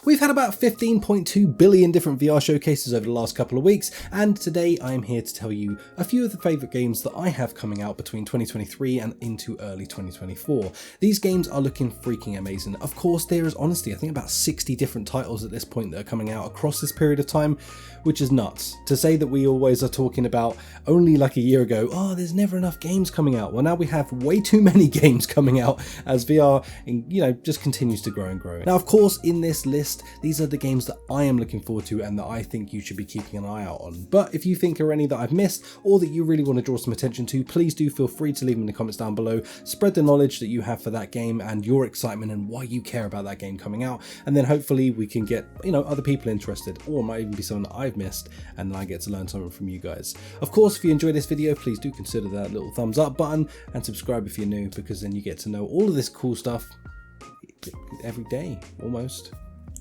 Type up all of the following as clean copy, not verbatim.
We've had about 15.2 billion different VR showcases over the last couple of weeks, and today I'm here to tell you a few of the favourite games that I have coming out between 2023 and into early 2024. These games are looking freaking amazing. Of course, there is honestly, I think about 60 different titles at this point that are coming out across this period of time, which is nuts. To say that we always are talking about only like a year ago, oh, there's never enough games coming out. Well, now we have way too many games coming out as VR, just continues to grow and grow. Now, of course, in this list, these are the games that I am looking forward to and that I think you should be keeping an eye out on. But if you think there are any that I've missed or that you really want to draw some attention to, please do feel free to leave them in the comments down below. Spread the knowledge that you have for that game and your excitement and why you care about that game coming out. And then hopefully we can get, other people interested, or it might even be something that I've missed and then I get to learn something from you guys. Of course, if you enjoyed this video, please do consider that little thumbs up button and subscribe if you're new, because then you get to know all of this cool stuff every day, almost.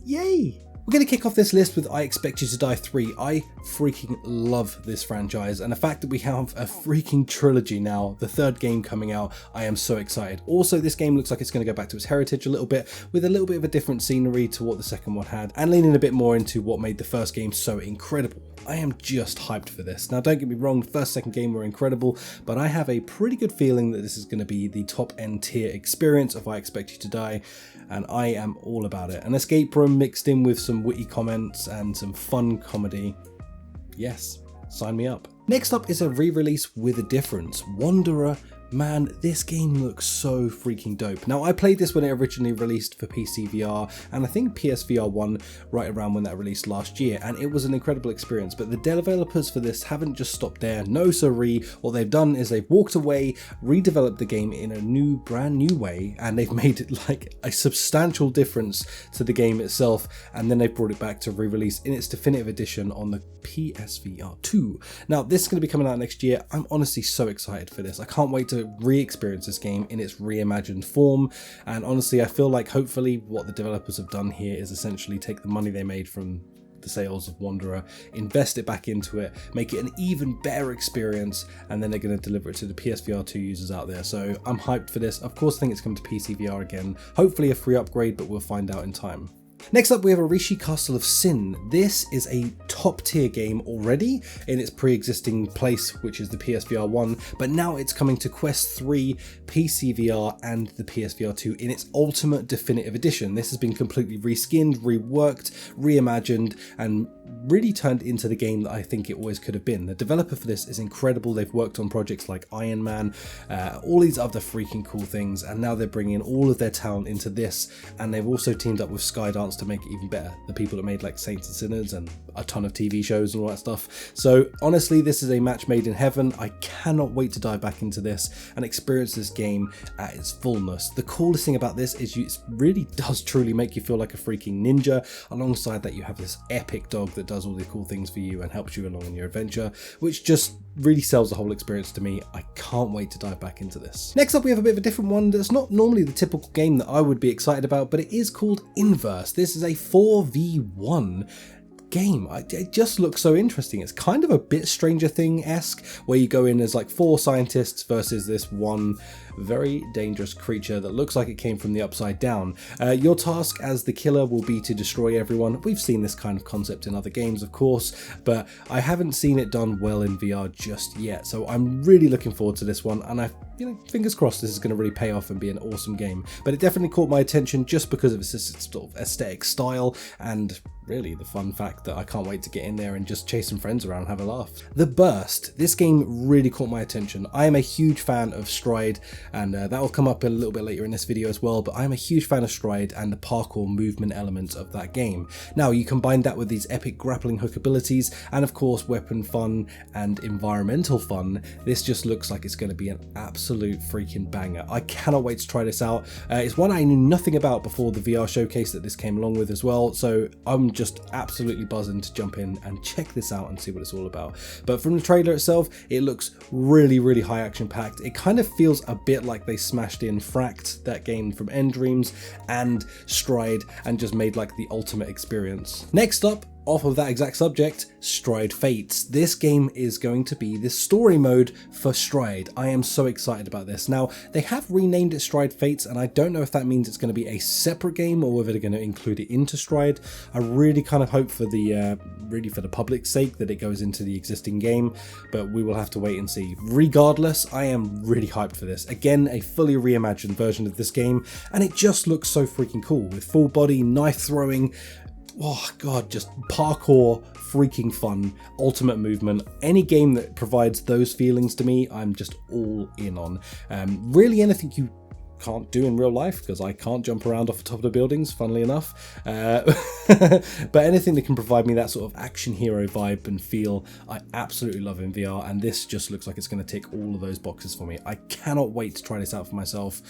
Yay! We're going to kick off this list with I Expect You to Die 3. I freaking love this franchise, and the fact that we have a freaking trilogy now, the third game coming out, I am so excited. Also, this game looks like it's going to go back to its heritage a little bit, with a little bit of a different scenery to what the second one had, and leaning a bit more into what made the first game so incredible. I am just hyped for this. Now, don't get me wrong, the first, second game were incredible, but I have a pretty good feeling that this is going to be the top end tier experience of I Expect You to Die, and I am all about it. An escape room mixed in with some witty comments and some fun comedy. Yes, sign me up. Next up is a re-release with a difference, Wondera. Man, this game looks so freaking dope. Now, I played this when it originally released for PCVR, and I think PSVR 1 right around when that released last year, and it was an incredible experience. But the developers for this haven't just stopped there, no siree. What they've done is they've walked away, redeveloped the game in a brand new way, and they've made it like a substantial difference to the game itself, and then they've brought it back to re-release in its definitive edition on the PSVR 2. Now, this is going to be coming out next year. I'm honestly so excited for this. I can't wait to re-experience this game in its reimagined form, and honestly I feel like hopefully what the developers have done here is essentially take the money they made from the sales of Wondera, invest it back into it, make it an even better experience, and then they're going to deliver it to the PSVR 2 users out there. So I'm hyped for this. Of course, I think it's coming to PCVR again, hopefully a free upgrade, but we'll find out in time. Next up, we have Arashi Castles of Sin. This is a top tier game already in its pre-existing place, which is the PSVR 1, but now it's coming to Quest 3, PCVR and the PSVR 2 in its ultimate definitive edition. This has been completely reskinned, reworked, reimagined, and really turned into the game that I think it always could have been. The developer for this is incredible. They've worked on projects like Iron Man, all these other freaking cool things, and now they're bringing all of their talent into this, and they've also teamed up with Skydance to make it even better. The people that made like Saints and Sinners and a ton of TV shows and all that stuff. So honestly, this is a match made in heaven. I cannot wait to dive back into this and experience this game at its fullness. The coolest thing about this is it really does truly make you feel like a freaking ninja. Alongside that, you have this epic dog that does all the cool things for you and helps you along in your adventure, which just really sells the whole experience to me. I can't wait to dive back into this. Next up, we have a bit of a different one that's not normally the typical game that I would be excited about, but it is called Inverse. This is a 4v1 game. It just looks so interesting. It's kind of a bit Stranger Thing-esque, where you go in as like 4 scientists versus this one very dangerous creature that looks like it came from the upside down. Your task as the killer will be to destroy everyone. We've seen this kind of concept in other games, of course, but I haven't seen it done well in VR just yet. So I'm really looking forward to this one, and fingers crossed this is going to really pay off and be an awesome game. But it definitely caught my attention just because of its sort of aesthetic style and really the fun fact that I can't wait to get in there and just chase some friends around and have a laugh. The Burst. This game really caught my attention. I am a huge fan of Stride, and that will come up a little bit later in this video as well, but I am a huge fan of Stride and the parkour movement elements of that game. Now, you combine that with these epic grappling hook abilities and of course weapon fun and environmental fun. This just looks like it's going to be an absolute freaking banger. I cannot wait to try this out. It's one I knew nothing about before the VR showcase that this came along with as well, so I'm just absolutely buzzing to jump in and check this out and see what it's all about. But from the trailer itself, it looks really, really high action packed. It kind of feels a bit like they smashed in Fract, that game from End Dreams, and Stride, and just made like the ultimate experience. Next up, off of that exact subject, Stride Fates. This game is going to be the story mode for Stride. I am so excited about this. Now, they have renamed it Stride Fates, and I don't know if that means it's going to be a separate game or whether they're going to include it into Stride. I really kind of hope for the really for the public's sake that it goes into the existing game, but we will have to wait and see. Regardless, I am really hyped for this. Again, a fully reimagined version of this game, and it just looks so freaking cool with full body knife throwing. Oh god, just parkour, freaking fun, ultimate movement. Any game that provides those feelings to me, I'm just all in on. Really anything you can't do in real life, because I can't jump around off the top of the buildings, funnily enough. But anything that can provide me that sort of action hero vibe and feel, I absolutely love in VR, and this just looks like it's going to tick all of those boxes for me. I cannot wait to try this out for myself.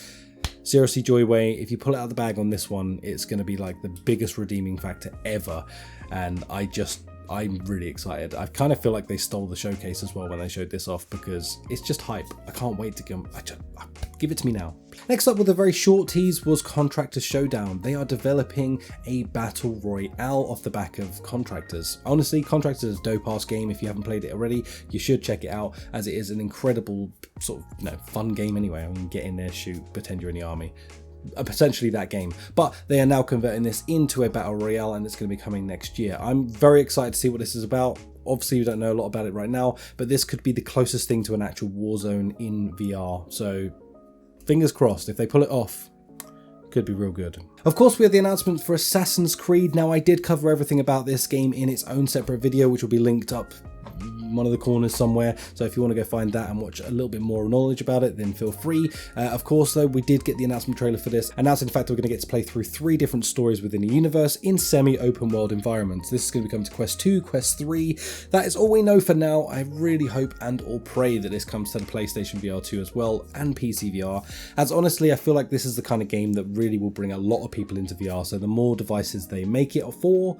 Seriously, Joyway, if you pull it out of the bag on this one, it's going to be like the biggest redeeming factor ever, and I'm really excited. I kind of feel like they stole the showcase as well when they showed this off, because it's just hype. I can't wait to give it to me now. Next up with a very short tease was Contractors Showdown. They are developing a battle royale off the back of Contractors. Honestly, Contractors is a dope ass game. If you haven't played it already, you should check it out, as it is an incredible sort of fun game anyway. I mean, get in there, shoot, pretend you're in the army. Potentially that game, but they are now converting this into a battle royale, and it's going to be coming next year. I'm very excited to see what this is about. Obviously, we don't know a lot about it right now, but this could be the closest thing to an actual Warzone in VR. So fingers crossed, if they pull it off, could be real good. Of course, we have the announcement for Assassin's Creed. Now, I did cover everything about this game in its own separate video, which will be linked up one of the corners somewhere, so if you want to go find that and watch a little bit more knowledge about it, then feel free. Of course though, we did get the announcement trailer for this, announcing the fact that we're going to get to play through 3 different stories within the universe in semi-open world environments. This is going to be coming to Quest 2, Quest 3. That is all we know for now. I really hope and or pray that this comes to the PlayStation VR 2 as well, and PCVR, as honestly I feel like this is the kind of game that really will bring a lot of people into VR, so the more devices they make it for,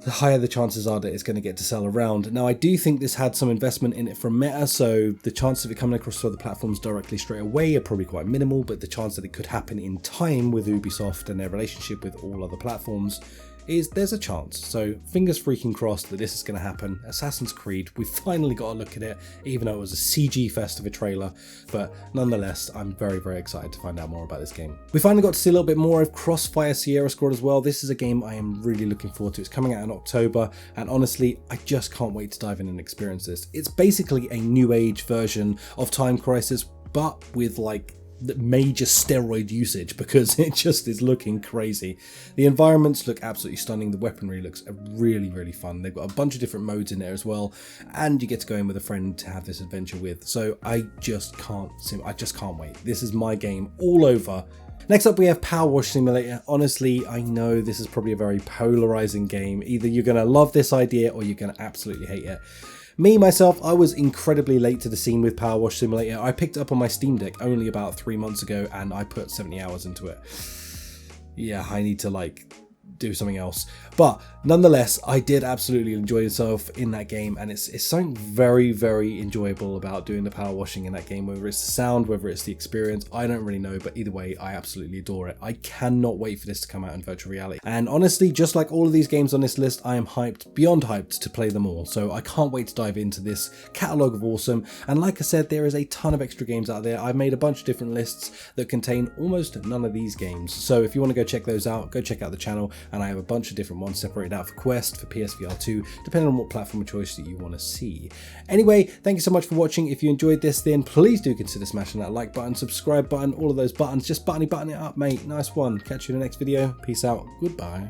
the higher the chances are that it's going to get to sell around. Now, I do think this had some investment in it from Meta, so the chance of it coming across to other platforms directly straight away are probably quite minimal, but the chance that it could happen in time with Ubisoft and their relationship with all other platforms there's a chance. So fingers freaking crossed that this is going to happen. Assassin's Creed, we finally got a look at it, even though it was a CG fest of a trailer, but nonetheless, I'm very, very excited to find out more about this game. We finally got to see a little bit more of Crossfire Sierra Squad as well. This is a game I am really looking forward to. It's coming out in October, and honestly, I just can't wait to dive in and experience this. It's basically a new age version of Time Crisis, but with like major steroid usage, because it just is looking crazy. The environments look absolutely stunning. The weaponry looks really, really fun. They've got a bunch of different modes in there as well, and you get to go in with a friend to have this adventure with. So I just can't wait. This is my game all over. Next up, we have Powerwash Simulator. Honestly, I know this is probably a very polarizing game. Either you're going to love this idea or you're going to absolutely hate it. Me, myself, I was incredibly late to the scene with Powerwash Simulator. I picked it up on my Steam Deck only about 3 months ago, and I put 70 hours into it. Yeah, I need to do something else, but nonetheless, I did absolutely enjoy myself in that game, and it's something very, very enjoyable about doing the power washing in that game. Whether it's the sound, whether it's the experience, I don't really know, but either way, I absolutely adore it. I cannot wait for this to come out in virtual reality, and honestly, just like all of these games on this list, I am hyped, beyond hyped, to play them all. So I can't wait to dive into this catalogue of awesome, and like I said, there is a ton of extra games out there. I've made a bunch of different lists that contain almost none of these games, so if you want to go check those out, go check out the channel, and I have a bunch of different ones separated out for Quest, for PSVR 2, depending on what platform of choice that you want to see. Anyway, thank you so much for watching. If you enjoyed this, then please do consider smashing that like button, subscribe button, all of those buttons. Just button it up, mate. Nice one. Catch you in the next video. Peace out. Goodbye.